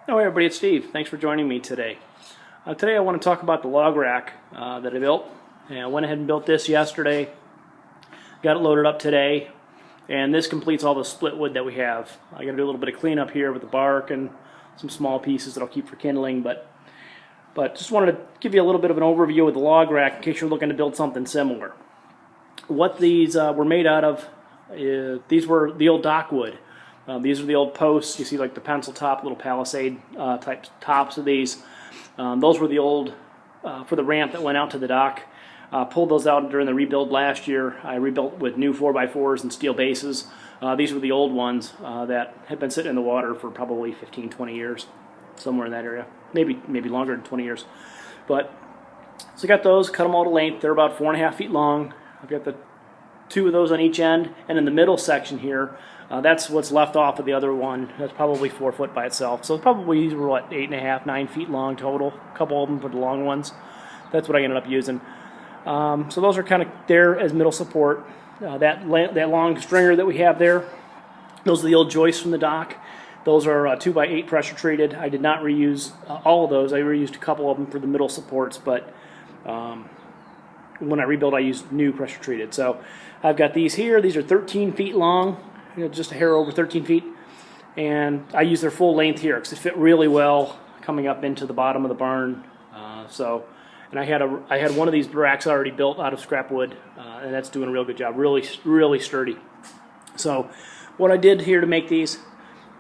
Oh, hey everybody, it's Steve. Thanks for joining me today. Today I want to talk about the log rack that I built. And I went ahead and built this yesterday, got it loaded up today, and this completes all the split wood that we have. I got to do a little bit of cleanup here with the bark and some small pieces that I'll keep for kindling, but just wanted to give you a little bit of an overview of the log rack in case you're looking to build something similar. What these were made out of, these were the old dock wood. These are the old posts. You see like the pencil top, little palisade type tops of these. Those were the old, for the ramp that went out to the dock. Pulled those out during the rebuild last year. I rebuilt with new 4x4s and steel bases. These were the old ones that had been sitting in the water for probably 15, 20 years, somewhere in that area. Maybe longer than 20 years. But, so I got those, cut them all to length. They're about 4.5 feet long. I've got the two of those on each end, and in the middle section here, that's what's left off of the other one. That's probably 4 foot by itself. So probably, what, 8.5, 9 feet long total. A couple of them for the long ones. That's what I ended up using. So those are kind of there as middle support. That long stringer that we have there, those are the old joists from the dock. Those are 2x8 pressure treated. I did not reuse all of those. I reused a couple of them for the middle supports, but when I rebuilt, I used new pressure treated. So I've got these here. These are 13 feet long, just a hair over 13 feet. And I use their full length here because they fit really well coming up into the bottom of the barn. And I had one of these racks already built out of scrap wood, and that's doing a real good job. Really sturdy. So what I did here to make these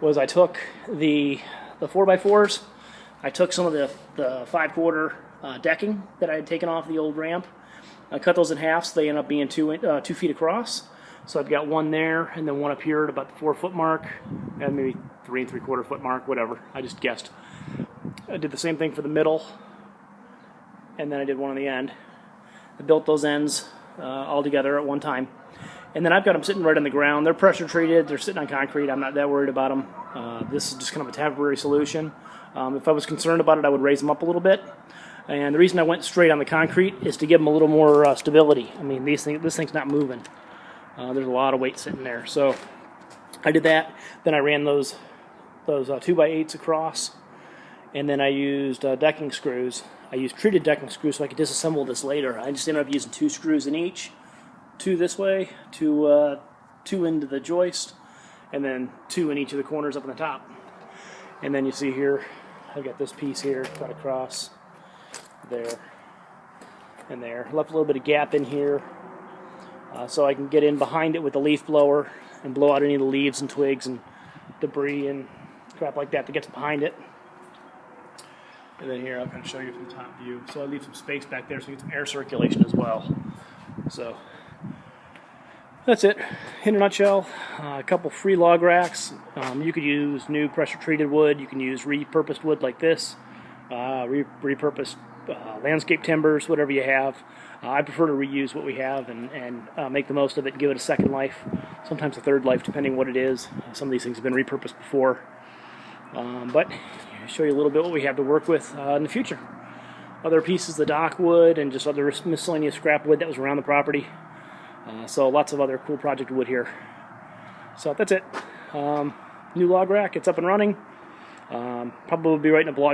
was I took the 4x4s. I took some of the 5/4 decking that I had taken off the old ramp. I cut those in half so they end up being 2 feet across. So I've got one there and then one up here at about the 4 foot mark and maybe 3 3/4 foot mark, whatever. I just guessed. I did the same thing for the middle and then I did one on the end. I built those ends all together at one time. And then I've got them sitting right on the ground. They're pressure treated. They're sitting on concrete. I'm not that worried about them. This is just kind of a temporary solution. If I was concerned about it, I would raise them up a little bit. And the reason I went straight on the concrete is to give them a little more stability. I mean, this thing's not moving. There's a lot of weight sitting there. So I did that. Then I ran those 2x8s across. And then I used decking screws. I used treated decking screws so I could disassemble this later. I just ended up using 2 screws in each. 2 this way, 2 into the joist, and then 2 in each of the corners up on the top. And then you see here, I've got this piece here cut across there and there. Left a little bit of gap in here so I can get in behind it with the leaf blower and blow out any of the leaves and twigs and debris and crap like that gets behind it. And then here I'll kind of show you from the top view. So I leave some space back there so you get some air circulation as well. So that's it in a nutshell. A couple free log racks. You could use new pressure treated wood. You can use repurposed wood like this. Repurposed landscape timbers, whatever you have. I prefer to reuse what we have and make the most of it and give it a second life, sometimes a third life depending what it is. Some of these things have been repurposed before. But I'll show you a little bit what we have to work with in the future. Other pieces of the dock wood and just other miscellaneous scrap wood that was around the property. So lots of other cool project wood here. So that's it. New log rack, it's up and running. Probably will be writing a blog